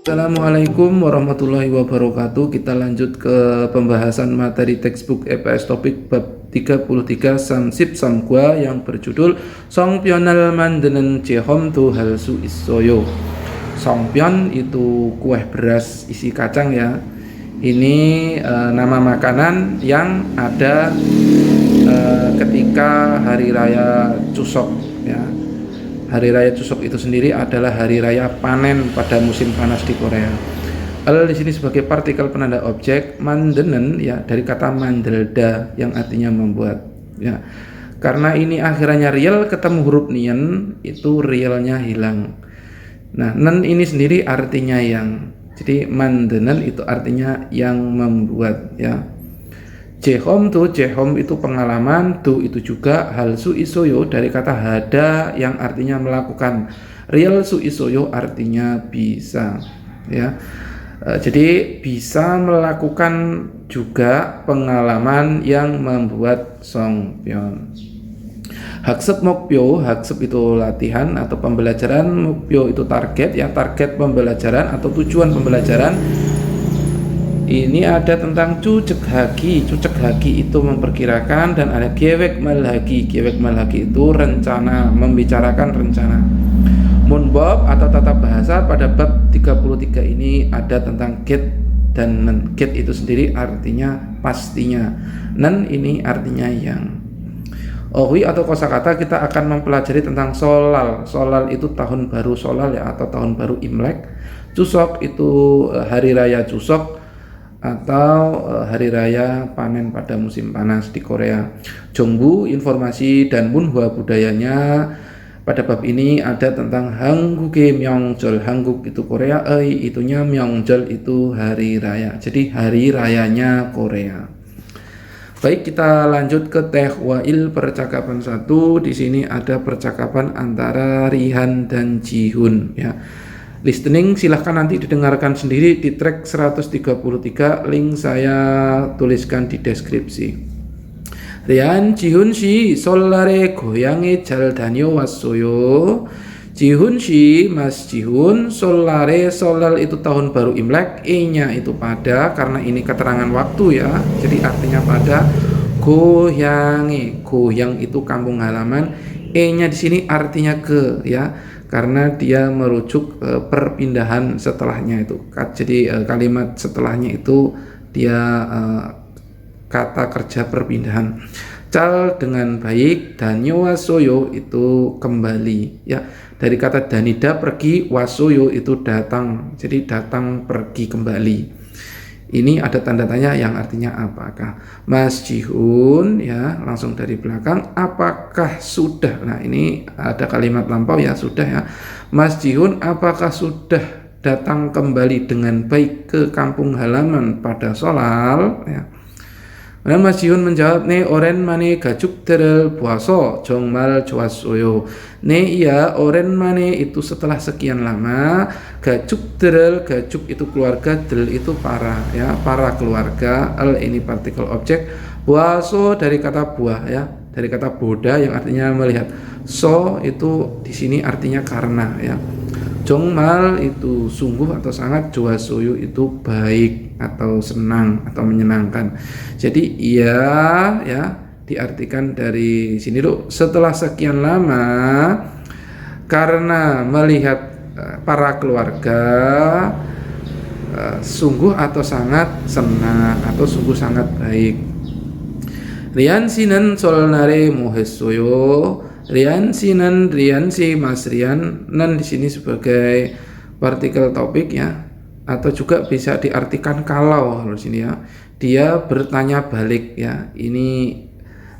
Assalamualaikum warahmatullahi wabarakatuh. Kita lanjut ke pembahasan materi textbook EPS topik bab 33 Samsip Samgwa yang berjudul Songpyeonal mandenen Jehom tu halsu isoyo. Songpyeon itu kue beras isi kacang ya. Ini nama makanan yang ada ketika hari raya Chuseok ya. Hari Raya Chuseok itu sendiri adalah hari raya panen pada musim panas di Korea. Di sini sebagai partikel penanda objek, mandenen ya dari kata mandelda yang artinya membuat. Ya, karena ini akhirannya real, ketemu huruf nien itu realnya hilang. Nah, nen ini sendiri artinya yang. Jadi mandenen itu artinya yang membuat ya. Jehom itu pengalaman, tu itu juga hal su isoyo dari kata hada yang artinya melakukan. Real su isoyo artinya bisa ya. Jadi bisa melakukan juga pengalaman yang membuat Songpyeon. Haksep mokpyo, haksep itu latihan atau pembelajaran, mokpyo itu target ya, target pembelajaran atau tujuan pembelajaran. Ini ada tentang cucek hagi itu memperkirakan, dan ada gewek malhagi itu rencana, membicarakan rencana. Munbab atau tata bahasa pada bab 33 ini ada tentang get dan nen. Get itu sendiri artinya pastinya, nen ini artinya yang. Ohui atau kosakata kita akan mempelajari tentang solal. Solal itu tahun baru solal ya, atau tahun baru Imlek. Chuseok itu hari raya Chuseok atau hari raya panen pada musim panas di Korea. Jongbu informasi dan Munhwa budayanya. Pada bab ini ada tentang Hangguke Myeongjol. Hangguk itu Korea, itunya Myeongjol itu hari raya. Jadi hari rayanya Korea. Baik, kita lanjut ke Tehwail percakapan 1. Di sini ada percakapan antara Rihan dan Jihun ya. Listening silahkan nanti didengarkan sendiri di track 133, link saya tuliskan di deskripsi. Rian, Jihun 씨, 설날에 고향에 잘 다녀왔어요. Jihun 씨, Mas Jihun, solare, solal itu tahun baru Imlek, e-nya itu pada, karena ini keterangan waktu ya, jadi artinya pada. Goyange, goyang itu kampung halaman, e-nya di sini artinya ke ya, karena dia merujuk perpindahan setelahnya itu. Jadi kalimat setelahnya itu dia kata kerja perpindahan. Cal dengan baik, danyo wasoyo itu kembali ya. Dari kata danida pergi, wasoyo itu datang. Jadi datang pergi kembali. Ini ada tanda tanya yang artinya apakah. Mas Jihun ya, langsung dari belakang, apakah sudah. Nah, ini ada kalimat lampau ya, sudah ya. Mas Jihun apakah sudah datang kembali dengan baik ke kampung halaman pada solal ya. Kemudian Mas Jihun menjawab, 네 오랜만에 가족들을 보아서 정말 좋았어요. 네 iya 오랜만에 itu setelah sekian lama, 가족들을, gajuk itu keluarga, del itu para ya, para keluarga, el ini partikel objek, 보아서 dari kata buah ya, dari kata boda yang artinya melihat. So itu di sini artinya karena ya. Jongmal itu sungguh atau sangat, joasoyo itu baik atau senang atau menyenangkan. Jadi iya ya diartikan dari sini loh, setelah sekian lama karena melihat para keluarga sungguh atau sangat senang atau sungguh sangat baik. Rian sinan solnare mohesoyo. Rian si Mas Rian, nan di sini sebagai partikel topik ya, atau juga bisa diartikan kalau di sini ya, dia bertanya balik ya. Ini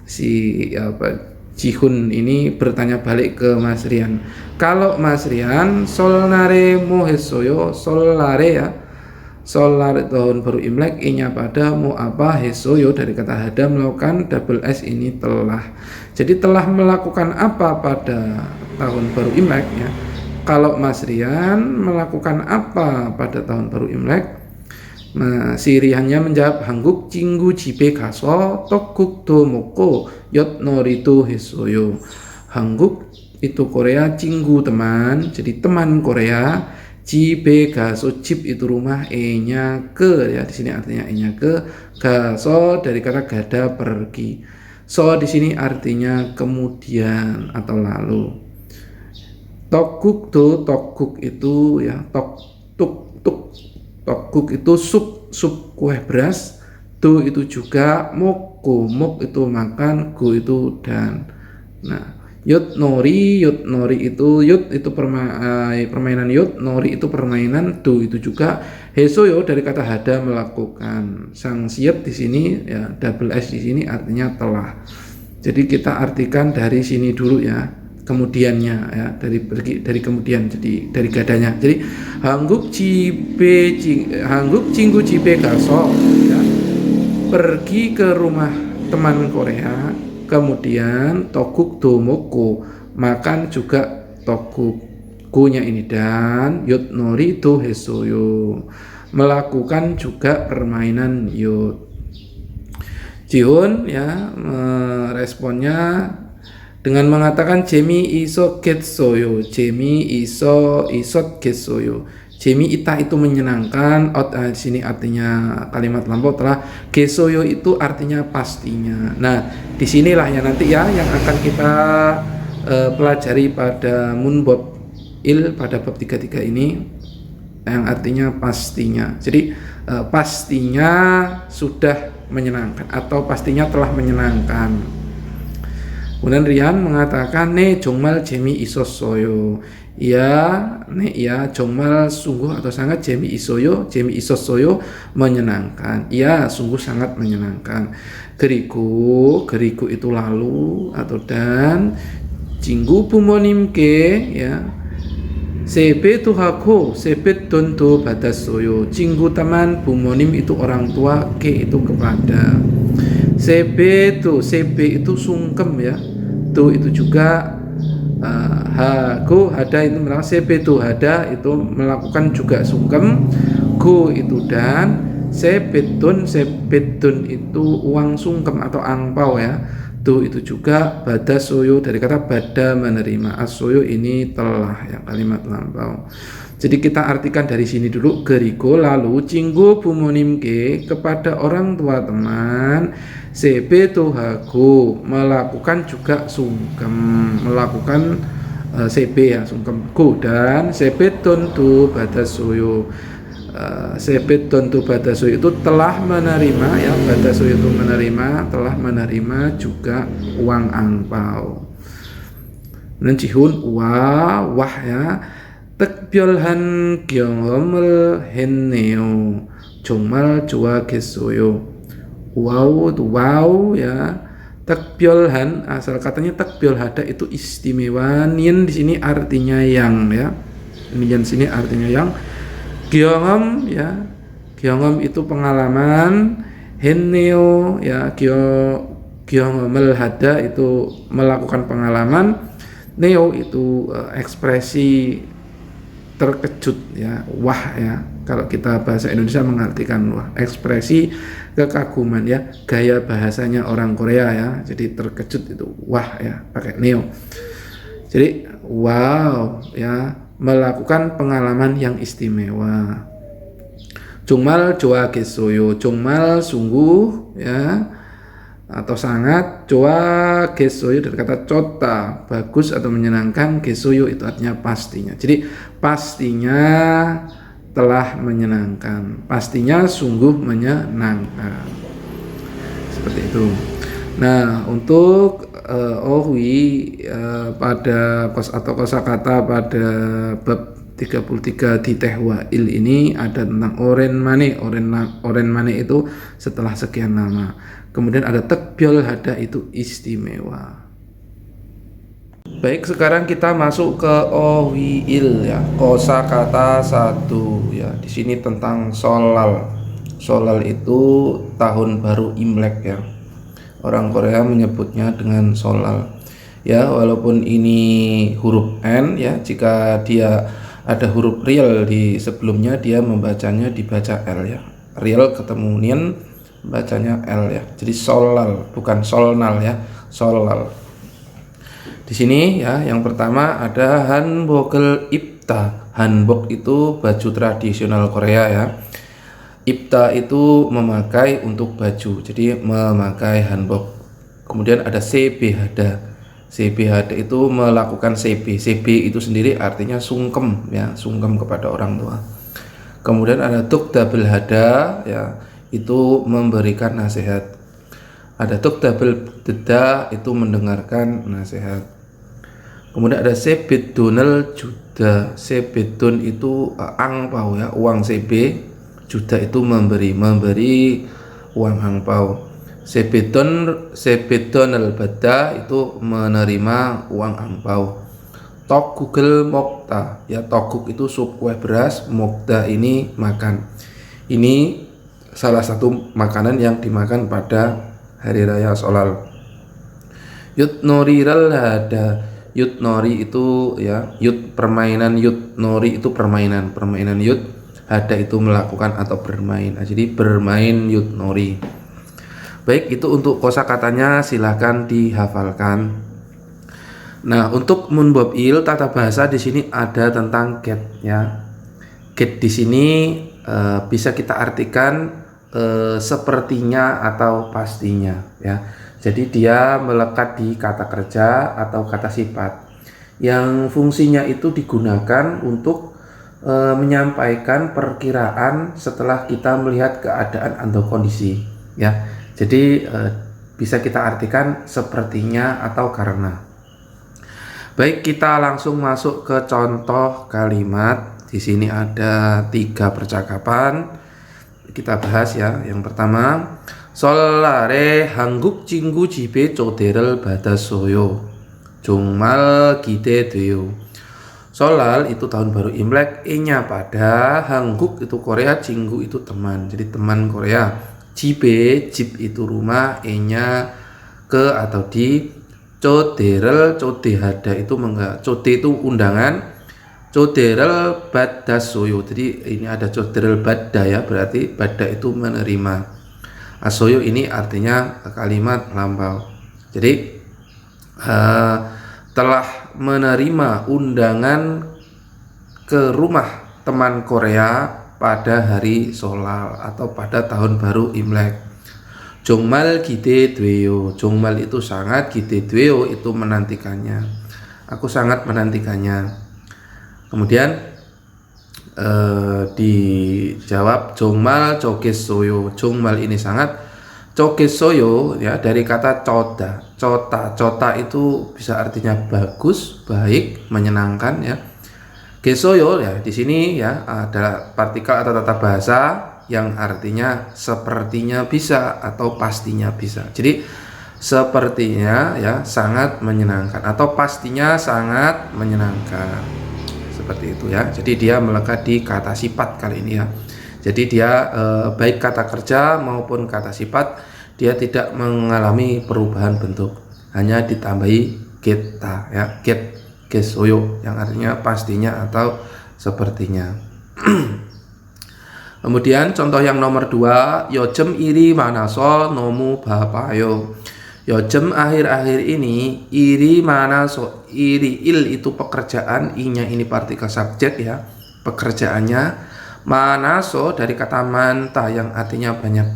si Jihun ini bertanya balik ke Mas Rian. Kalau Mas Rian solnare mohesoyo, solare ya, solar tahun baru Imlek, inya pada mau apa, hesoyo dari kata hada melakukan, double s ini telah. Jadi telah melakukan apa pada tahun baru Imlek ya. Kalau Mas Rian melakukan apa pada tahun baru Imlek? Nah, si Riannya menjawab, 한국 친구 집에 가서 떡국도 먹고 엿놀이도 했어요. 한국 itu Korea, 친구 teman, jadi teman Korea. Cibe gaso, cip itu rumah, e-nya ke ya, di sini artinya e-nya ke, gaso dari kata gada pergi. So di sini artinya kemudian atau lalu. Tokguk itu ya, tokguk itu sup kue beras. Do itu juga, mok itu makan, go itu dan. Nah, yut nori itu permainan yut, nori itu permainan, do itu juga, hesoyo dari kata hada melakukan. Sang siap di sini ya, double s di sini artinya telah. Jadi kita artikan dari sini dulu ya, kemudiannya ya, dari kemudian, jadi dari gadanya. Jadi hangguk cinggu cibe gaso ya, pergi ke rumah teman Korea, kemudian toguk domoko, makan juga toguk, kunya ini, dan yut nori do hesoyo, melakukan juga permainan yut. Jihun ya responnya dengan mengatakan jemi iso getsoyo, jemi iso isot getsoyo. Jemi ita itu menyenangkan, di sini artinya kalimat lampau telah, gesoyo itu artinya pastinya. Nah, disinilah ya nanti ya yang akan kita pelajari pada munbob il pada bab 33 ini, yang artinya pastinya. Jadi pastinya sudah menyenangkan atau pastinya telah menyenangkan. Kemudian Rian mengatakan ne 정말 재미있었어요. Ya, 정말 sungguh atau sangat 재미있었어요 menyenangkan. Ya, sungguh sangat menyenangkan. 그리고 itu lalu atau dan, 친구 부모님께 ya sebetuhaku sebetton도 받았어요. 친구 teman, bumonim itu orang tua, ke itu kepada. Sebe itu sungkem ya. Tu itu juga hada itu melakukan, sebetu hada itu melakukan juga sungkem. Go itu dan, sebetun itu uang sungkem atau angpau ya. Tu itu juga bada soyo dari kata bada menerima. Asoyo ini telah ya, kalimat lampau. Jadi kita artikan dari sini dulu. Gerigo lalu cinggu bumonimke kepada orang tua teman, sebetuhago melakukan juga sungkem, melakukan sebe ya sungkem, go dan sebeton tu badasoyo. Sebeton tu badasoyo itu telah menerima ya, badasoyo itu menerima, telah menerima juga uang angpau. Dan cihun wah ya, 특별한 경험을 했네요. 정말 좋아했어요. Wow ya. Takbiolhan, asal katanya takbiolhada itu istimewa. Nian di sini artinya yang ya. Nian sini artinya yang. Gyongom ya. Gyongom itu pengalaman. Henneo ya. Gyongomel hada itu melakukan pengalaman. Neo itu ekspresi terkejut ya, wah ya, kalau kita bahasa Indonesia mengartikan wah, ekspresi kekaguman ya, gaya bahasanya orang Korea ya, jadi terkejut itu wah ya, pakai neo. Jadi wow ya, melakukan pengalaman yang istimewa. Jungmal joa gesoyo, jungmal sungguh ya, atau sangat, joa gesoyo dari kata cota, bagus atau menyenangkan, gesoyo itu artinya pastinya. Jadi pastinya telah menyenangkan, pastinya sungguh menyenangkan, seperti itu. Nah, untuk pada kosakata pada bab 33 di Tehwa Il ini ada tentang oren mane itu setelah sekian lama. Kemudian ada tekbyol hada itu istimewa. Baik, sekarang kita masuk ke owiil ya, kosakata 1 ya. Di sini tentang solal. Solal itu tahun baru Imlek ya. Orang Korea menyebutnya dengan solal. Ya, walaupun ini huruf N ya, jika dia ada huruf real di sebelumnya dia membacanya dibaca L ya. Real ketemu nian bacanya L ya. Jadi solal bukan solnal ya, solal. Di sini ya yang pertama ada hanbogel ipta. Hanbok itu baju tradisional Korea ya. Ipta itu memakai untuk baju, jadi memakai hanbok. Kemudian ada sebehada. Sebehada itu melakukan sebe. Sebe itu sendiri artinya sungkem ya, sungkem kepada orang tua. Kemudian ada tukdabel hada ya, itu memberikan nasihat. Ada tukdabel deda, itu mendengarkan nasihat. Kemudian ada sebedonel juda. Sebedon itu angpau ya, uang sebe. Juda itu memberi uang angpau. Sebedonel bada itu menerima uang angpau. Togugel mokta ya, toguk itu sup kue beras, mokta ini makan. Ini salah satu makanan yang dimakan pada hari raya Sholal. Yutnoriral hada. Yutnori itu ya, yut permainan, yutnori itu permainan yut. Hada itu melakukan atau bermain. Nah, jadi bermain yutnori. Baik, itu untuk kosakatanya, silahkan dihafalkan. Nah, untuk munbobil tata bahasa di sini ada tentang get ya. Get di sini bisa kita artikan sepertinya atau pastinya ya. Jadi dia melekat di kata kerja atau kata sifat yang fungsinya itu digunakan untuk menyampaikan perkiraan setelah kita melihat keadaan atau kondisi ya. Jadi bisa kita artikan sepertinya atau karena. Baik, kita langsung masuk ke contoh kalimat. Di sini ada 3 percakapan. Kita bahas ya. Yang pertama, solare 한국 친구 집에 초대를 받았어요. 정말 기대돼요. Solal itu tahun baru Imlek, E-nya pada, Hangguk itu Korea, Cinggu itu teman, jadi teman Korea. Jibe, jib itu rumah, E-nya ke atau di, Coderel, codehada itu code itu undangan, Coderel badasoyo, jadi ini ada Coderel bada ya, berarti bada itu menerima. Asoyo ini artinya kalimat lampau. Jadi telah menerima undangan ke rumah teman Korea pada hari Sholal atau pada tahun baru Imlek. Jongmal gide dweyo. Jongmal itu sangat, gide dweyo itu menantikannya. Aku sangat menantikannya. Kemudian dijawab jongmal jogesoyo. Jongmal ini sangat, jogesoyo ya, dari kata coda. Cota itu bisa artinya bagus, baik, menyenangkan ya. Gesoyo ya, di sini ya adalah partikel atau tata bahasa yang artinya sepertinya bisa atau pastinya bisa. Jadi sepertinya ya sangat menyenangkan atau pastinya sangat menyenangkan. Seperti itu ya. Jadi dia melekat di kata sifat kali ini ya. Jadi dia baik kata kerja maupun kata sifat, dia tidak mengalami perubahan bentuk, hanya ditambahi geta ya, gesoyo yang artinya pastinya atau sepertinya. Kemudian contoh yang nomor 2, yojem iri manaso nomu bapayo. Yojem akhir-akhir ini, iri manaso, iri il itu pekerjaan, i-nya ini partikel subjek ya, pekerjaannya. Manaso dari kata manta yang artinya banyak.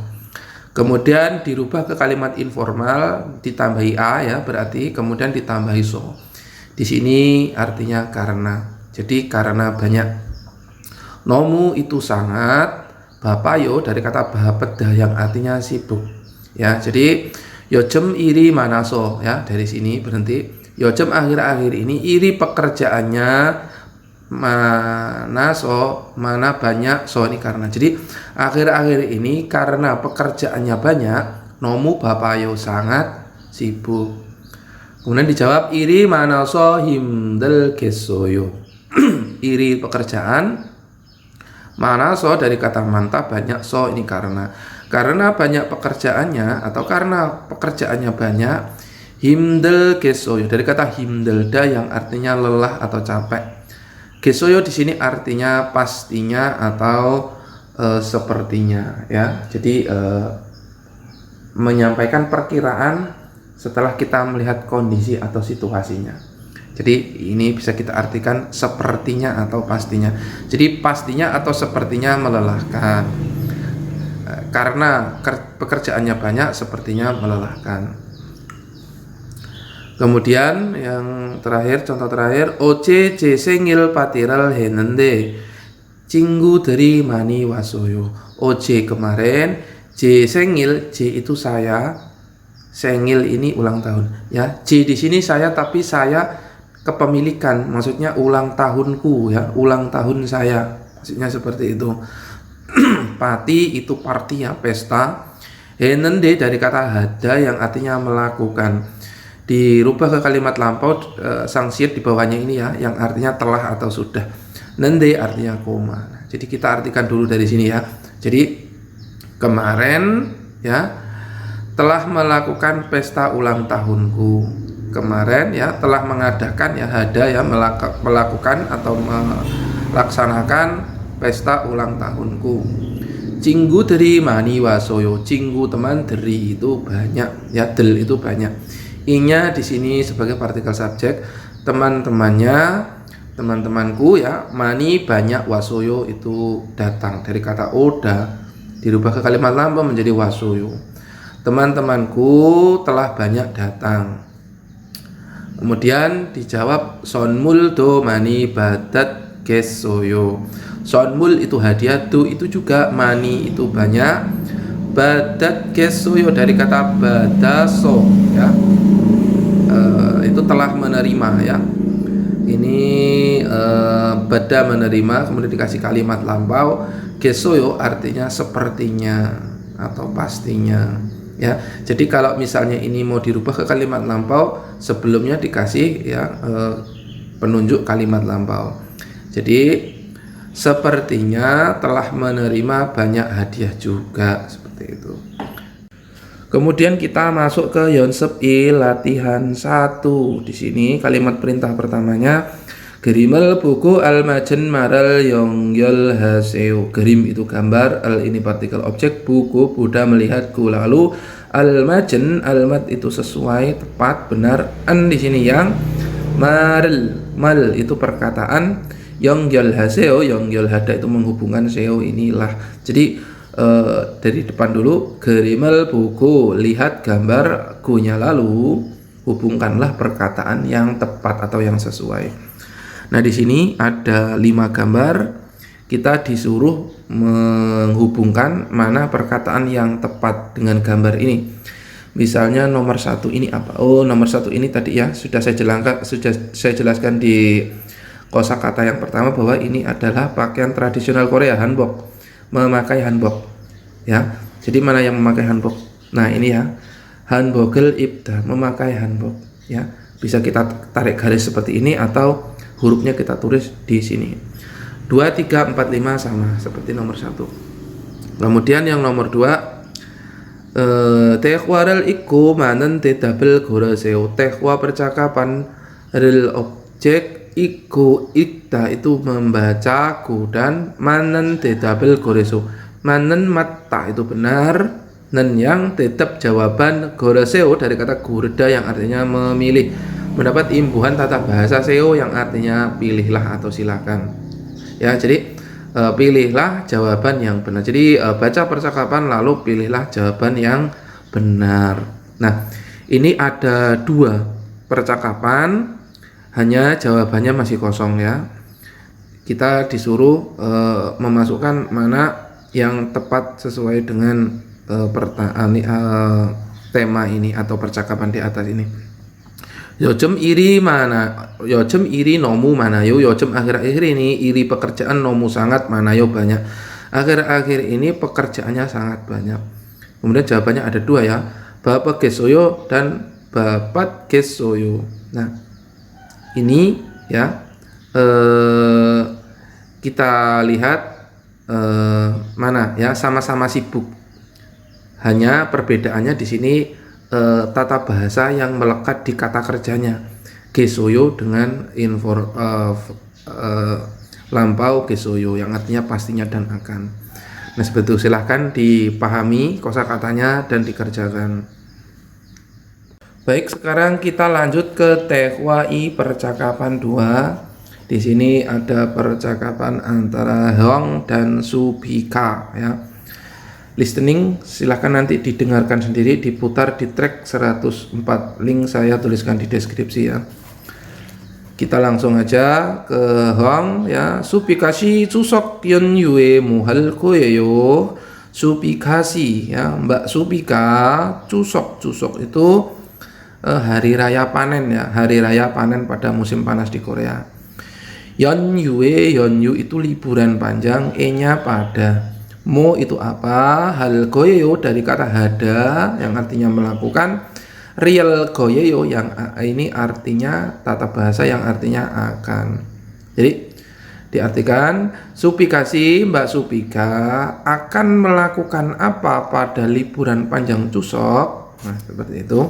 Kemudian dirubah ke kalimat informal, ditambahi a ya, berarti kemudian ditambahi so. Di sini artinya karena. Jadi karena banyak. Nomu itu sangat, bapayo dari kata bapeda yang artinya sibuk. Ya, jadi yojem iri manaso ya, dari sini berhenti. Yojem akhir-akhir ini iri pekerjaannya, mana so, mana banyak, so ini karena. Jadi akhir-akhir ini karena pekerjaannya banyak, nomu bapayo sangat sibuk. Kemudian dijawab iri mana so himdel gesoyo. Iri pekerjaan, mana so dari kata mantap, banyak so ini karena banyak pekerjaannya atau karena pekerjaannya banyak, himdel gesoyo dari kata himdelda yang artinya lelah atau capek. Gesoyo di sini artinya pastinya atau sepertinya ya. Jadi menyampaikan perkiraan setelah kita melihat kondisi atau situasinya. Jadi ini bisa kita artikan sepertinya atau pastinya. Jadi pastinya atau sepertinya melelahkan. Karena pekerjaannya banyak, sepertinya melelahkan. Kemudian yang terakhir, contoh terakhir, 어제 제 생일 파티를 했는데 친구들이 많이 왔어요. 어제 kemarin, 제 생일, 제 itu saya, 생일 ini ulang tahun, ya. 제 di sini saya, tapi saya kepemilikan, maksudnya ulang tahunku, ya, ulang tahun saya, maksudnya seperti itu. Pati itu party, ya, pesta. 했는데 dari kata hada yang artinya melakukan. Dirubah ke kalimat lampau, sangsiat di bawahnya ini, ya, yang artinya telah atau sudah. Nende artinya koma. Nah, jadi kita artikan dulu dari sini, ya. Jadi kemarin, ya, telah melakukan pesta ulang tahunku. Kemarin, ya, telah mengadakan, ya, hada, ya, melakukan atau melaksanakan pesta ulang tahunku. Cinggu dari mani wasoyo. Cinggu teman, dari itu banyak, ya, del itu banyak. I-nya di sini sebagai partikel subjek, temanku, ya, mani banyak, wasoyo itu datang, dari kata oda dirubah ke kalimat lampau menjadi wasoyo. Teman-temanku telah banyak datang. Kemudian dijawab sonmul do mani badat gesoyo. Sonmul itu hadiah, do itu juga, mani itu banyak, badat gesoyo dari kata badaso, ya. Itu telah menerima, ya. Ini bada menerima, kemudian dikasih kalimat lampau. Gesoyo artinya sepertinya atau pastinya, ya. Jadi kalau misalnya ini mau dirubah ke kalimat lampau, sebelumnya dikasih, ya, penunjuk kalimat lampau. Jadi sepertinya telah menerima banyak hadiah juga, seperti itu. Kemudian kita masuk ke Yonsep I latihan 1. Di sini kalimat perintah pertamanya Gerimel buku almajen maral yongyol haseo. Gerim itu gambar, al ini partikel objek, buku Buddha melihatku. Lalu almajen, almat itu sesuai, tepat, benar. An di sini yang, marel, mal itu perkataan, yongyol haseo, yongyol hada itu menghubungkan seo inilah. Jadi dari depan dulu, gerimel buku, lihat gambar gunya, lalu hubungkanlah perkataan yang tepat atau yang sesuai. Nah, di sini ada 5 gambar, kita disuruh menghubungkan mana perkataan yang tepat dengan gambar ini. Misalnya nomor 1 ini apa? Oh, nomor 1 ini tadi, ya, sudah saya jelaskan di kosakata yang pertama bahwa ini adalah pakaian tradisional Korea, hanbok. Memakai hanbok, ya. Jadi mana yang memakai hanbok? Nah, ini, ya, hanbokel ibda, memakai hanbok, ya. Bisa kita tarik garis seperti ini atau hurufnya kita tulis di sini. 2, 3, 4, 5 sama seperti nomor 1. Kemudian yang nomor 2, tehwarel iku manen tedabel goraseo. Tehwa percakapan, real objek, iku ikta itu membacaku, dan manen tedabel goreso, manen mata itu benar, nen yang tetap jawaban, goreseo dari kata gurda yang artinya memilih, mendapat imbuhan tata bahasa seo yang artinya pilihlah atau silakan, ya. Jadi pilihlah jawaban yang benar. Jadi baca percakapan lalu pilihlah jawaban yang benar. Nah, ini ada 2 percakapan, hanya jawabannya masih kosong, ya. Kita disuruh memasukkan mana yang tepat sesuai dengan tema ini atau percakapan di atas ini. Yojem iri mana? Yojem iri nomu mana yo? Yojem akhir-akhir ini iri pekerjaan, nomu sangat, mana yo banyak. Akhir-akhir ini pekerjaannya sangat banyak. Kemudian jawabannya ada 2, ya. Bapak gesoyo dan bapak gesoyo. Nah, ini, ya, kita lihat mana, ya, sama-sama sibuk. Hanya perbedaannya di sini tata bahasa yang melekat di kata kerjanya. Gesoyo dengan lampau gesoyo yang artinya pastinya dan akan. Nah, seperti itu, silahkan dipahami kosakatanya dan dikerjakan. Baik, sekarang kita lanjut ke TKWI percakapan 2. Di sini ada percakapan antara Hong dan Subika ya. Listening silahkan nanti didengarkan sendiri, diputar di track 104. Link saya tuliskan di deskripsi ya. Kita langsung aja ke Hong ya. Subika시 추석 연휴에 뭐 할 거예요? Subika시 ya, Mbak Subika, Cusok itu hari raya panen ya, hari raya panen pada musim panas di Korea. Yeonyu itu liburan panjang, e-nya pada. Mo itu apa? Hal goyeyo dari kata hada yang artinya melakukan. Real goyeyo yang ini artinya tata bahasa yang artinya akan. Jadi diartikan Subikasi, Mbak Subika akan melakukan apa pada liburan panjang Cusok. Nah, seperti itu.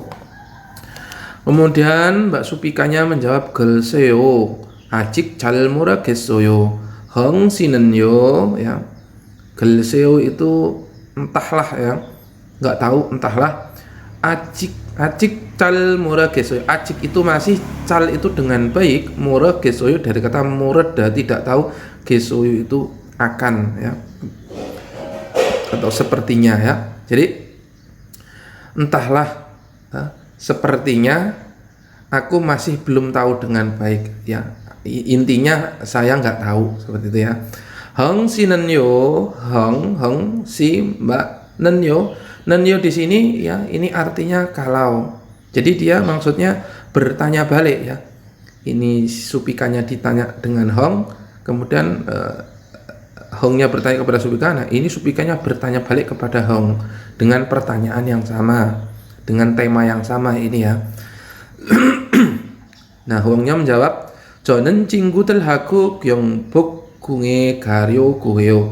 Kemudian Mbak Supikanya menjawab 글쎄요 아직 잘 모르겠어요. Hong 씨는요 ya. 글쎄요 itu entahlah ya. Enggak tahu, entahlah. Acik cal moragesoyo. Acik itu masih, cal itu dengan baik, moragesoyo dari kata moreda tidak tahu, gesoyo itu akan ya, atau sepertinya ya. Jadi entahlah, sepertinya aku masih belum tahu dengan baik ya. Intinya saya nggak tahu, seperti itu ya. Hong si nenyo, hong si Mbak nenyo. Nenyo di sini ya, ini artinya kalau. Jadi dia maksudnya bertanya balik ya. Ini Supikanya ditanya dengan Hong, kemudian Hongnya bertanya kepada Supika. Nah, ini Supikanya bertanya balik kepada Hong dengan pertanyaan yang sama, dengan tema yang sama ini ya. Nah, Hongnya menjawab, 저는 친구들하고 경복궁에 가려고 해요.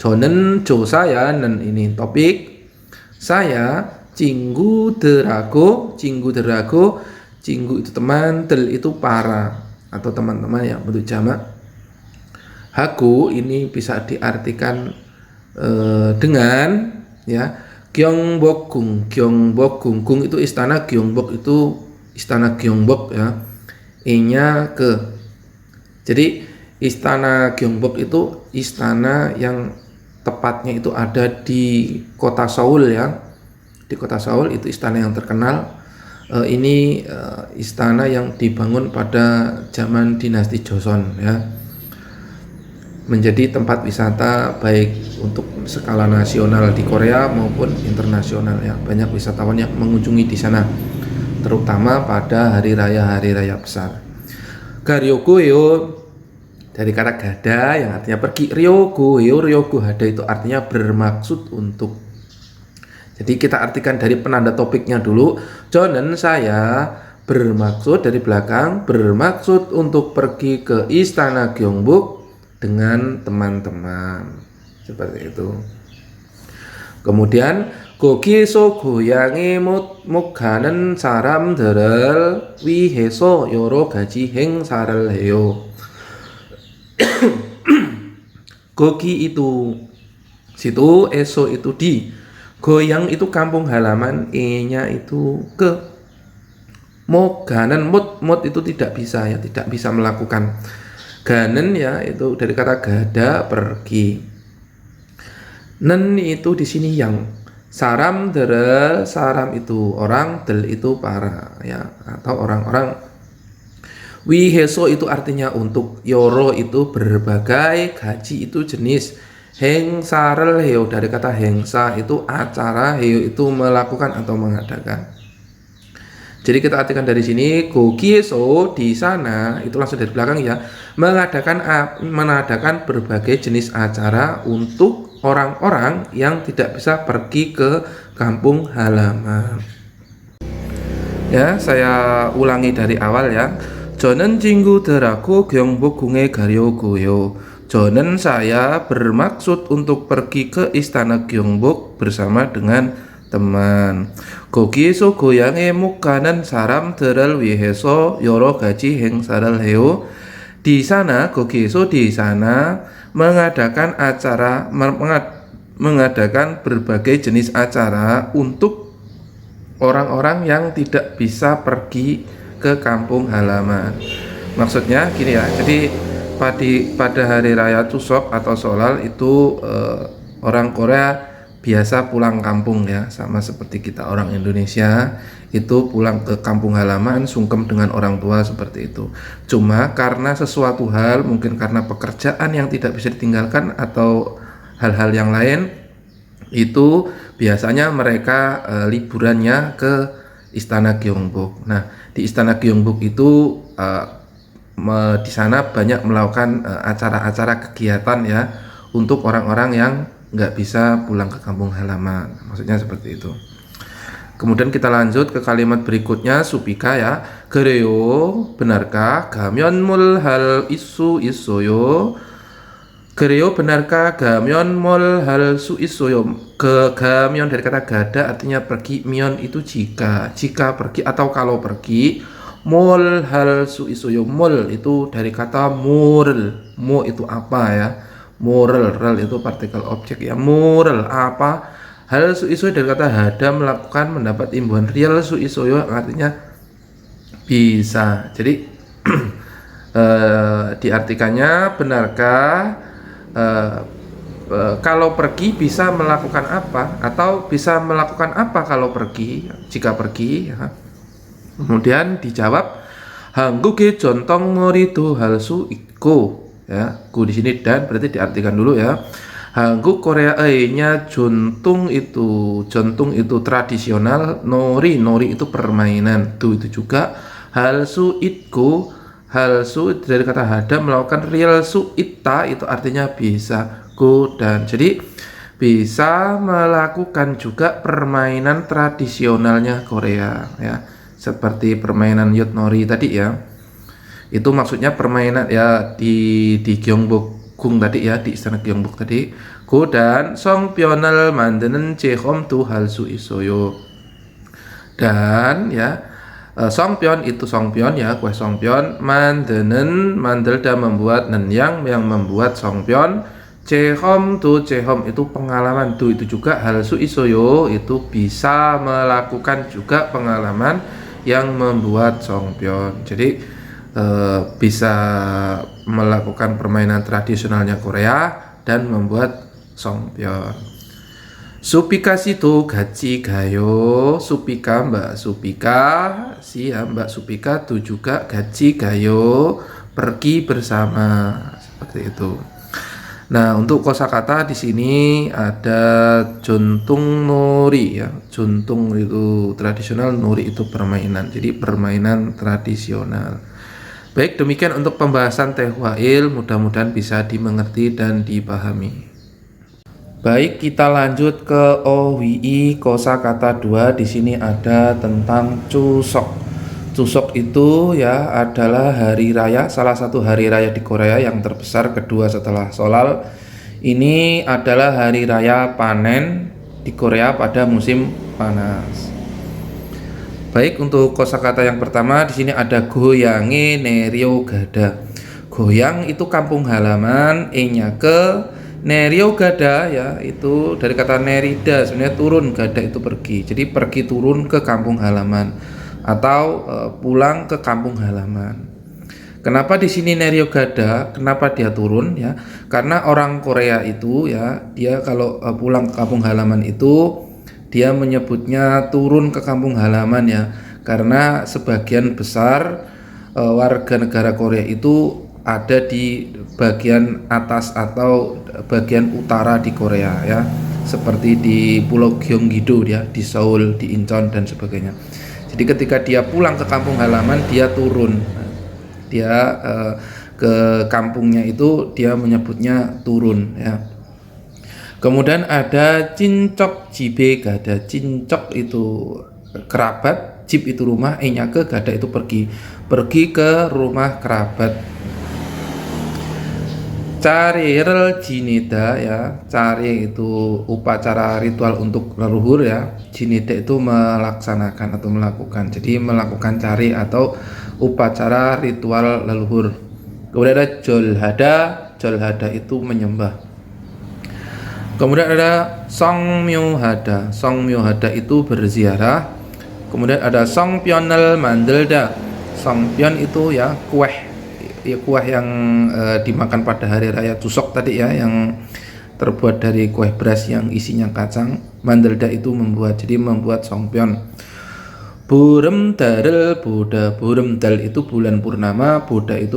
저는 조사야는 ini topik. Saya 친구들하고, 친구 itu teman, 들 itu para atau teman-teman yang bentuk jamak. Haku ini bisa diartikan dengan ya, Gyeongbokgung, gung itu istana, Gyeongbok itu istana Gyeongbok ya. E-nya ke. Jadi istana Gyeongbok itu istana yang tepatnya itu ada di kota Seoul ya. Di kota Seoul itu istana yang terkenal. Ini istana yang dibangun pada zaman dinasti Joseon ya. Menjadi tempat wisata baik untuk skala nasional di Korea maupun internasional ya. Banyak wisatawan yang mengunjungi di sana, terutama pada hari raya besar. Garyogoyo dari kata gada yang artinya pergi. Ryogo hada itu artinya bermaksud untuk. Jadi kita artikan dari penanda topiknya dulu. 저는 saya bermaksud dari belakang, bermaksud untuk pergi ke istana Gyeongbok dengan teman-teman. Seperti itu. Kemudian 거기에서 고향에 못 가는 사람들을 위해서 여러 가지 행사를 해요. Gogi itu situ, eso itu di, goyang itu kampung halaman, e-nya itu ke. Moganen, mot itu tidak bisa ya, tidak bisa melakukan. Ganen ya itu dari kata gada, pergi. Nen itu di sini yang. Saram itu orang, del itu para ya, atau orang-orang. Wiheso itu artinya untuk, yoro itu berbagai, gaji itu jenis, hengsarel heo dari kata hengsa itu acara, heo itu melakukan atau mengadakan. Jadi kita artikan dari sini, gogieso di sana itu langsung dari belakang ya, mengadakan berbagai jenis acara untuk orang-orang yang tidak bisa pergi ke kampung halaman. Ya, saya ulangi dari awal ya. 저는 친구들하고 경복궁에 가려고요. 저는 saya bermaksud untuk pergi ke istana Gyeongbok bersama dengan teman. 거기에서 고향에 못 가는 사람들을 위해서 여러 가지 행사를 해요. Di sana, 거기에서 di sana mengadakan acara, mengadakan berbagai jenis acara untuk orang-orang yang tidak bisa pergi ke kampung halaman. Maksudnya gini ya, jadi pada hari raya Chuseok atau Solal itu orang Korea biasa pulang kampung ya, sama seperti kita orang Indonesia itu pulang ke kampung halaman sungkem dengan orang tua seperti itu. Cuma karena sesuatu hal, mungkin karena pekerjaan yang tidak bisa ditinggalkan atau hal-hal yang lain, itu biasanya mereka liburannya ke Istana Gyeongbok. Nah, di Istana Gyeongbok itu di sana banyak melakukan acara-acara kegiatan ya untuk orang-orang yang nggak bisa pulang ke kampung halaman. Maksudnya seperti itu. Kemudian kita lanjut ke kalimat berikutnya, Supika ya. Gereo, benarkah? Gamyeonmul hal isu isoyo. Gereo, benarkah? Gamyeonmul hal su isoyo. Gamyeon dari kata gada artinya pergi, myeon itu jika pergi atau kalau pergi. Mol hal su isoyo, mol itu dari kata moral, mo itu apa ya, moral, rel itu partikel objek ya, moral apa, hal su isoyo dari kata hada melakukan mendapat imbuhan, real su isoyo artinya bisa. Jadi diartikannya benarkah kalau pergi bisa melakukan apa, atau bisa melakukan apa kalau pergi, jika pergi ya. Kemudian dijawab 한국의 전통 놀이도 할 수 있고 ya. Ku di sini dan berarti diartikan dulu ya. Hanguk Koreanya jontung itu tradisional, nori itu permainan, itu juga hal su itku, hal su dari kata hada melakukan, real su ita itu artinya bisa, ku dan jadi bisa melakukan juga permainan tradisionalnya Korea ya, seperti permainan yotnori tadi ya. Itu maksudnya permainan ya di Gyeongbokgung tadi ya, di istana Gyeongbok tadi. Dan Songpyeon을 만드는 체험도 할 수 있어요. Dan ya Songpyeon itu Songpyeon ya, kue Songpyeon, mandel dan membuat, yang membuat Songpyeon. Chehom itu pengalaman, itu juga hal su isoyo itu bisa melakukan juga pengalaman yang membuat Songpyeon. Jadi bisa melakukan permainan tradisionalnya Korea dan membuat Songpyeon. Supika situ gaji gayo, Supika Mbak Supika, Mbak Supika itu juga gaji gayo, pergi bersama, seperti itu. Nah, untuk kosakata di sini ada jontung nori ya. Jontung itu tradisional, nori itu permainan. Jadi permainan tradisional. Baik, demikian untuk pembahasan Tehwail, mudah-mudahan bisa dimengerti dan dipahami. Baik, kita lanjut ke OWI kosakata 2. Di sini ada tentang Chuseok. Chuseok itu ya adalah hari raya, salah satu hari raya di Korea yang terbesar kedua setelah Solal. Ini adalah hari raya panen di Korea pada musim panas. Baik, untuk kosakata yang pertama di sini ada goyange neryo gada. Goyang itu kampung halaman, e-nya ke, neryo gada ya itu dari kata nerida, sebenarnya turun, gada itu pergi. Jadi pergi turun ke kampung halaman atau pulang ke kampung halaman. Kenapa di sini neryo gada? Kenapa dia turun ya? Karena orang Korea itu ya, dia kalau pulang ke kampung halaman itu dia menyebutnya turun ke kampung halaman ya, karena sebagian besar warga negara Korea itu ada di bagian atas atau bagian utara di Korea ya, seperti di Pulau Gyeonggi-do ya, di Seoul, di Incheon dan sebagainya. Jadi ketika dia pulang ke kampung halaman, dia turun, dia ke kampungnya itu dia menyebutnya turun ya. Kemudian ada cincok jibe gada. Cincok itu kerabat, jib itu rumah, e-nya ke, gada itu pergi ke rumah kerabat. Carirel jinida ya, cari itu upacara ritual untuk leluhur ya, jinida itu melaksanakan atau melakukan, jadi melakukan cari atau upacara ritual leluhur. Kemudian ada jolhada itu menyembah. Kemudian ada songmyohada itu berziarah. Kemudian ada songpyeon을 만들다. Songpyeon itu ya kue yang dimakan pada hari raya Chuseok tadi ya, yang terbuat dari kue beras yang isinya kacang. Mandelda itu membuat, jadi membuat songpyeon. Buremdarel Buddha. Buremdal itu bulan purnama, Buddha itu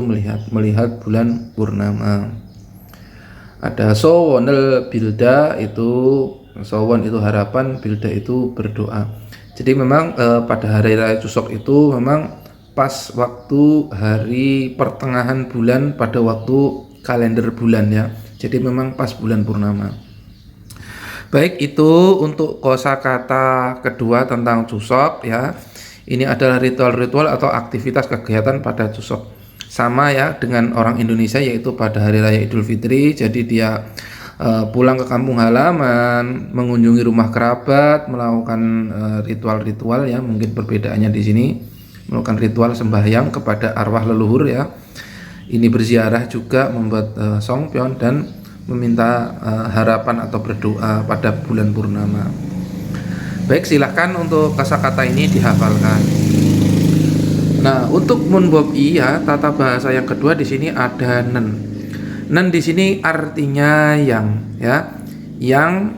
melihat bulan purnama. Ada sowonel bilda, itu sowon itu harapan, bilda itu berdoa. Jadi memang pada hari raya Chuseok itu memang pas waktu hari pertengahan bulan pada waktu kalender bulan ya. Jadi memang pas bulan purnama. Baik, itu untuk kosakata kedua tentang Chuseok ya. Ini adalah ritual-ritual atau aktivitas kegiatan pada Chuseok. Sama ya dengan orang Indonesia, yaitu pada hari raya Idul Fitri. Jadi dia pulang ke kampung halaman, mengunjungi rumah kerabat, melakukan ritual-ritual ya. Mungkin perbedaannya di sini, melakukan ritual sembahyang kepada arwah leluhur ya. Ini berziarah juga, membuat songpyeon dan meminta harapan atau berdoa pada bulan purnama. Baik, silahkan untuk kosakata ini dihafalkan. Nah, untuk munbobi ya, tata bahasa yang kedua di sini ada nen. Nen di sini artinya yang ya, yang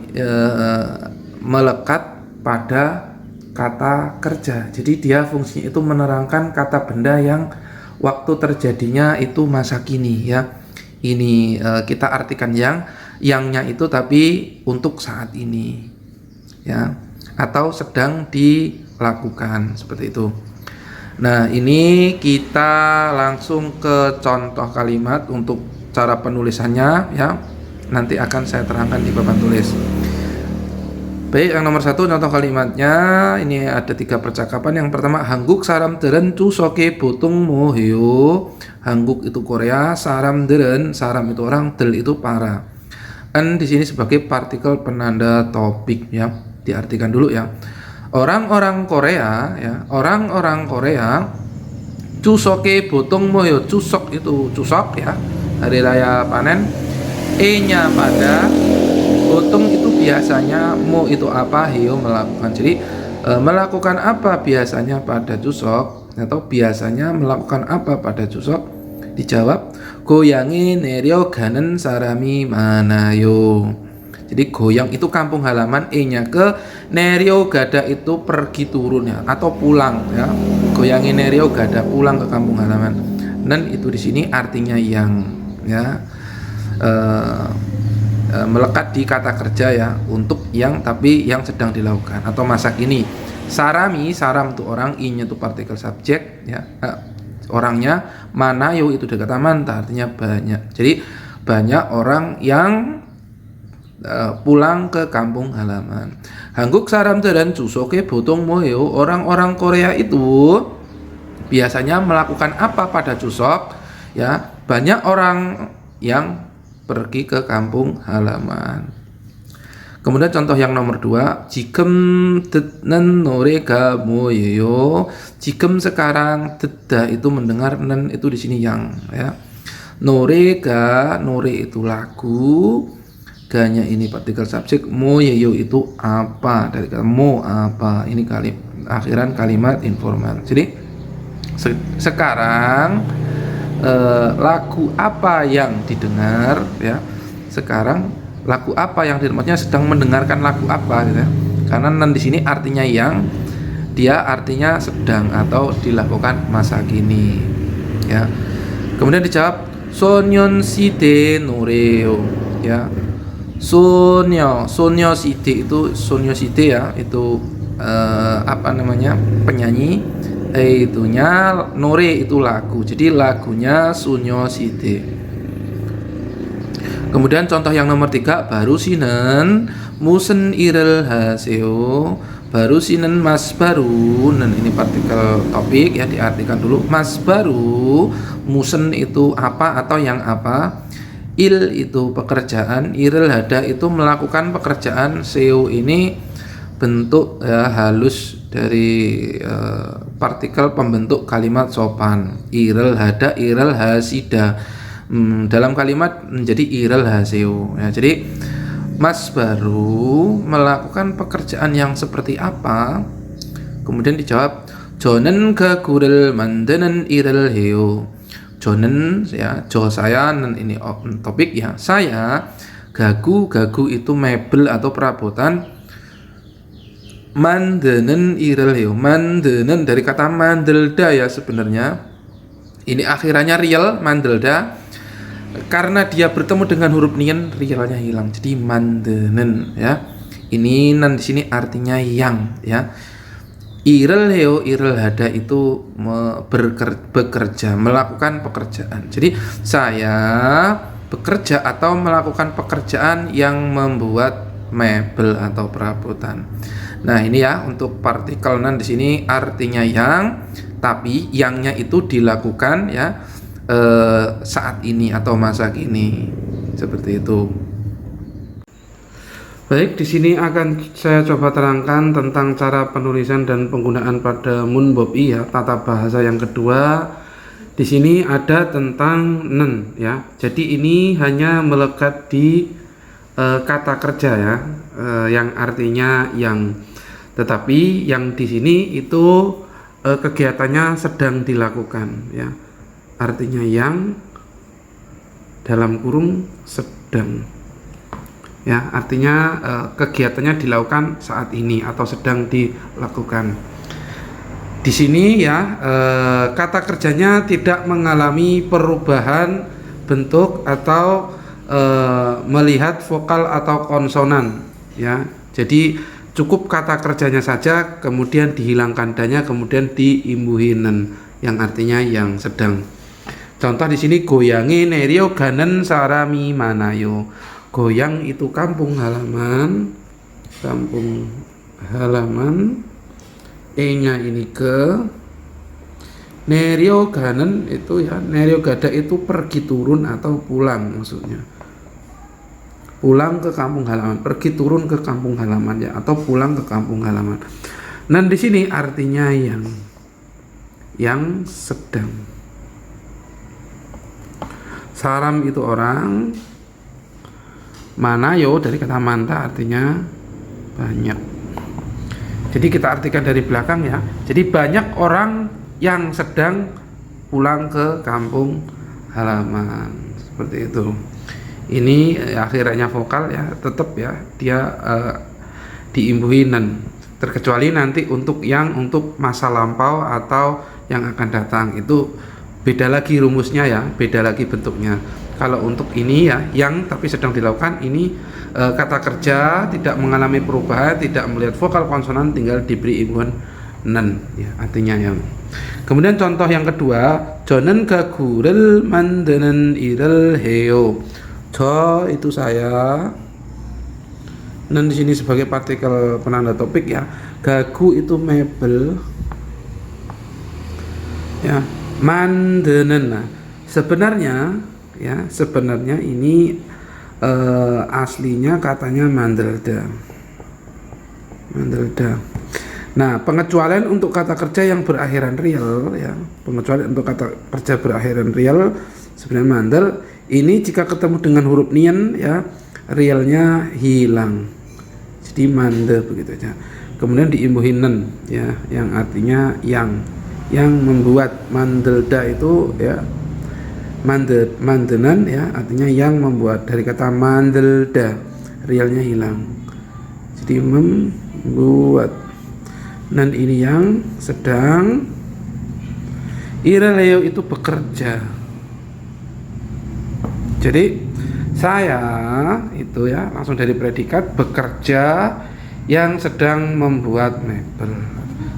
melekat pada kata kerja. Jadi dia fungsinya itu menerangkan kata benda yang waktu terjadinya itu masa kini ya. Ini kita artikan yangnya itu tapi untuk saat ini ya, atau sedang dilakukan seperti itu. Nah, ini kita langsung ke contoh kalimat untuk cara penulisannya ya. Nanti akan saya terangkan di papan tulis. Baik, yang nomor 1 contoh kalimatnya, ini ada 3 percakapan. Yang pertama, 한국 사람들은 추석에 보통 뭐 해요? 한국 itu Korea, 사람들은, 사람 itu orang, 들 itu para. Di sini sebagai partikel penanda topik ya. Diartikan dulu ya. Orang-orang Korea ya, orang-orang Korea Chuseok에 보통 뭐요? Chuseok itu Chuseok ya, hari raya panen. E-nya pada, botung itu biasanya, mo itu apa, heo melakukan. Jadi melakukan apa biasanya pada Chuseok, atau biasanya melakukan apa pada Chuseok? Dijawab, 고향에 내려가는 사람이 많아요. Jadi goyang itu kampung halaman, E-nya ke, neryogada itu pergi turun ya, atau pulang ya. Goyangin neryogada, pulang ke kampung halaman. Dan itu di sini artinya yang ya, melekat di kata kerja ya, untuk yang tapi yang sedang dilakukan atau masa kini. Sarami, saram itu orang, I-nya itu partikel subjek ya, orangnya. Manayo itu dari kata manta, artinya banyak. Jadi banyak orang yang pulang ke kampung halaman. 한국 사람들은 추석에 보통 뭐예요? Orang-orang Korea itu biasanya melakukan apa pada Chuseok? Ya, banyak orang yang pergi ke kampung halaman. Kemudian contoh yang nomor 2, 지금 듣는 노래가 뭐예요? 지금 sekarang, 듣다 itu mendengar, nen itu di sini yang ya. 노래가, 노래 itu lagu, ganya ini partikel subjek, 뭐예요 itu apa, dari kata mo apa, ini akhiran kalimat informal. Jadi sekarang lagu apa yang didengar ya, sekarang lagu apa yang maksudnya sedang mendengarkan lagu apa gitu ya. Karena nan di sini artinya yang, dia artinya sedang atau dilakukan masa kini ya. Kemudian dijawab 소년 시대 노래요 ya. Sonyo Side itu, Sonyo Side ya, itu apa namanya, penyanyi. Itunya Nore itu lagu, jadi lagunya Sonyo Side. Kemudian contoh yang nomor 3, baru sinen musen irel haseo. Baru sinen mas baru, dan ini partikel topik ya, diartikan dulu. Mas baru, musen itu apa atau yang apa. Il itu pekerjaan, irel hada itu melakukan pekerjaan. Seo ini bentuk ya, halus dari partikel pembentuk kalimat sopan. Irel hada, irel hasida, dalam kalimat menjadi irel haseo ya. Jadi Mas baru melakukan pekerjaan yang seperti apa? kemudian dijawab 저는 가구를 만드는 일을 해요. 저는 ya, saya ini topik ya. Saya gagu itu mebel atau perabotan. 만드는 일을 해요. 만드는 dari kata 만들다 ya sebenarnya. Ini akhirannya real 만들다. Karena dia bertemu dengan huruf nien, realnya hilang. Jadi 만드는 ya. Ini nan di sini artinya yang ya. Irel heo, irel hada itu bekerja, melakukan pekerjaan. Jadi saya bekerja atau melakukan pekerjaan yang membuat mebel atau perabotan. Nah ini ya untuk partikel nan di sini artinya yang, tapi yangnya itu dilakukan ya saat ini atau masa kini seperti itu. Baik, di sini akan saya coba terangkan tentang cara penulisan dan penggunaan pada munbobi ya, tata bahasa yang kedua. Di sini ada tentang nen ya. Jadi ini hanya melekat di kata kerja ya, yang artinya yang. Tetapi yang di sini itu kegiatannya sedang dilakukan ya. Artinya yang dalam kurung sedang. Ya, artinya kegiatannya dilakukan saat ini atau sedang dilakukan. Di sini ya kata kerjanya tidak mengalami perubahan bentuk atau melihat vokal atau konsonan ya. Jadi cukup kata kerjanya saja kemudian dihilangkan danya kemudian diimbuhinen yang artinya yang sedang. Contoh di sini goyangi nerio ganen sarami manayo. Goyang itu kampung halaman, e-nya ini ke, nerio ganen itu ya, nerio gada itu pergi turun atau pulang maksudnya, pulang ke kampung halaman, pergi turun ke kampung halaman ya, atau pulang ke kampung halaman. Nah di sini artinya yang sedang. Saram itu orang. Manayo dari kata manta artinya banyak. Jadi kita artikan dari belakang ya. Jadi banyak orang yang sedang pulang ke kampung halaman seperti itu. Ini akhirnya vokal ya, tetap ya dia diimbuhinan. Terkecuali nanti untuk masa lampau atau yang akan datang itu beda lagi rumusnya ya, beda lagi bentuknya. Kalau untuk ini ya yang tapi sedang dilakukan ini kata kerja tidak mengalami perubahan, tidak melihat vokal konsonan, tinggal diberi imbuhan nen ya, artinya yang. Kemudian contoh yang kedua, 저는 가구를 만드는 일을 해요. 저 itu saya. nen di sini sebagai partikel penanda topik ya. 가구 itu mebel. Ya, 만드는. Nah, sebenarnya ini aslinya katanya mandelda. Nah, pengecualian untuk kata kerja yang berakhiran real ya, pengecualian untuk kata kerja berakhiran real sebenarnya mandel ini jika ketemu dengan huruf nien ya, realnya hilang. Jadi mande begitu aja. Kemudian diimbuhinen ya, yang artinya yang membuat. Mandelda itu ya mandenan ya, artinya yang membuat, dari kata mandelda, realnya hilang, jadi membuat. Dan ini yang sedang. Ireleo itu bekerja. Jadi saya itu ya langsung dari predikat bekerja yang sedang membuat mebel.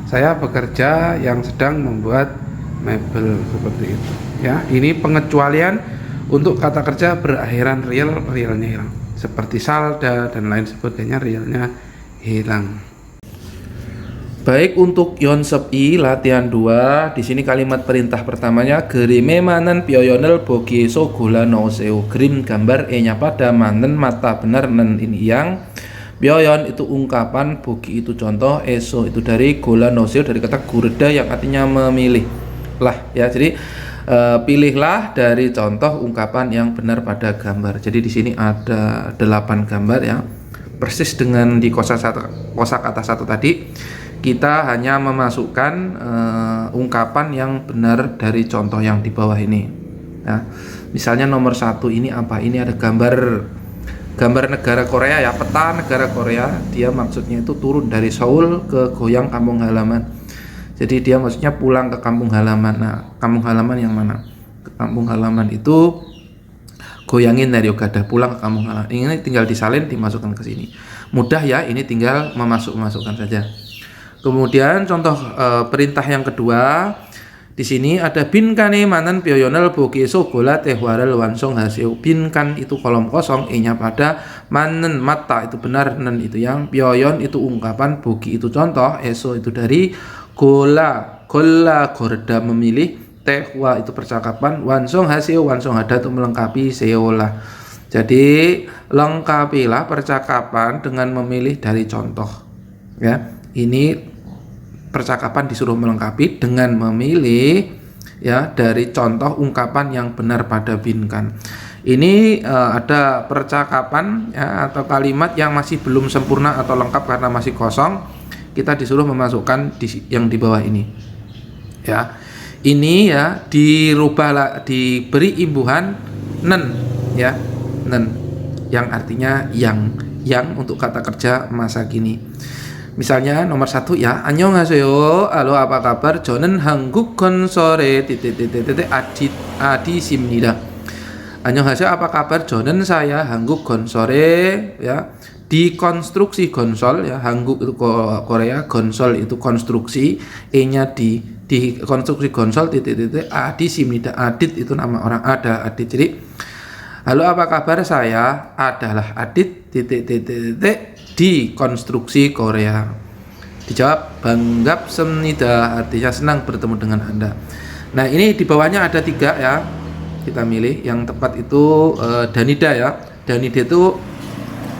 Saya bekerja yang sedang membuat mebel seperti itu ya. Ini pengecualian untuk kata kerja berakhiran realnya hilang, seperti salda dan lain sebagainya, realnya hilang. Baik, untuk Yonsep I latihan 2 di sini kalimat perintah pertamanya gerime manen pioyonel bogi sogola noseo. Grim gambar e-nya pada, manen mata benar, nen ini yang. Pioyon itu ungkapan, bogi itu contoh, eso itu dari, gola noseo dari kata gureda yang artinya memilih lah ya. Jadi pilihlah dari contoh ungkapan yang benar pada gambar. Jadi di sini ada 8 gambar ya, persis dengan di kosakata 1 tadi. kita hanya memasukkan ungkapan yang benar dari contoh yang di bawah ini. Nah, misalnya nomor 1 ini apa? Ini ada gambar negara Korea ya, peta negara Korea. Dia maksudnya itu turun dari Seoul ke Goyang kampung halaman. Jadi dia maksudnya pulang ke kampung halaman. Nah, kampung halaman yang mana? Kampung halaman itu Goyangin dari Ogada, pulang ke kampung halaman. Ini tinggal disalin, dimasukkan ke sini. Mudah ya, ini tinggal masukkan saja. Kemudian contoh perintah yang kedua, di sini ada binkane manan pyoyonel bogeso gola tehwaral wansong haseo. Binkan itu kolom kosong, e-nya pada, manen mata itu benar, nen itu yang, pyoyon itu ungkapan, bogi itu contoh, eso itu dari, gola gorda memilih, tehwa itu percakapan, wansong haseo wansong hada itu melengkapi seolah. Jadi lengkapilah percakapan dengan memilih dari contoh. Ya, ini percakapan disuruh melengkapi dengan memilih ya dari contoh ungkapan yang benar pada binkan. Ini ada percakapan ya, atau kalimat yang masih belum sempurna atau lengkap karena masih kosong. Kita disuruh memasukkan yang di bawah ini. Ya, ini ya diberi imbuhan nen ya, nen yang artinya yang untuk kata kerja masa kini. Misalnya nomor 1 ya, 안녕하세요. Halo, apa kabar? 저는 한국 건설의 아디십니다. 안녕하세요. Apa kabar? 저는 saya 한국 건설의 ya, di konstruksi konsol ya, Hangguk itu Korea, konsol itu konstruksi, e-nya di konstruksi konsol 아디십니다. Adit itu nama orang, ada Adit. Jadi halo, apa kabar? Saya adalah Adit di konstruksi Korea. Dijawab banggapsemnida, artinya senang bertemu dengan Anda. Nah, ini di bawahnya ada 3 ya. Kita milih yang tepat itu danida ya. Danida itu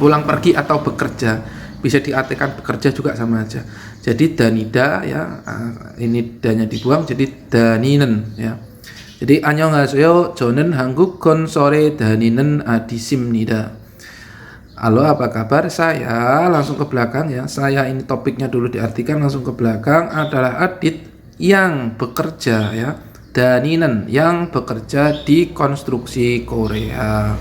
pulang pergi atau bekerja. Bisa diartikan bekerja juga sama aja. Jadi danida ya, ini danya dibuang jadi daninen ya. Jadi 안녕하세요. 저는 한국 건설의 다니는 아디십니다. Halo, apa kabar? Saya langsung ke belakang ya. Saya ini topiknya dulu diartikan, langsung ke belakang adalah Adit yang bekerja ya. Daninen yang bekerja di konstruksi Korea.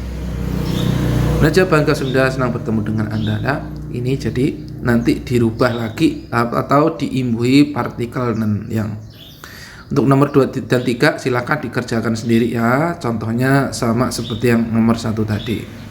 Belajar Bangga Sunda, senang bertemu dengan Anda. Nah, ini jadi nanti dirubah lagi atau diimbuhi partikel nen yang. Untuk nomor 2 dan 3 silakan dikerjakan sendiri ya. Contohnya sama seperti yang nomor 1 tadi.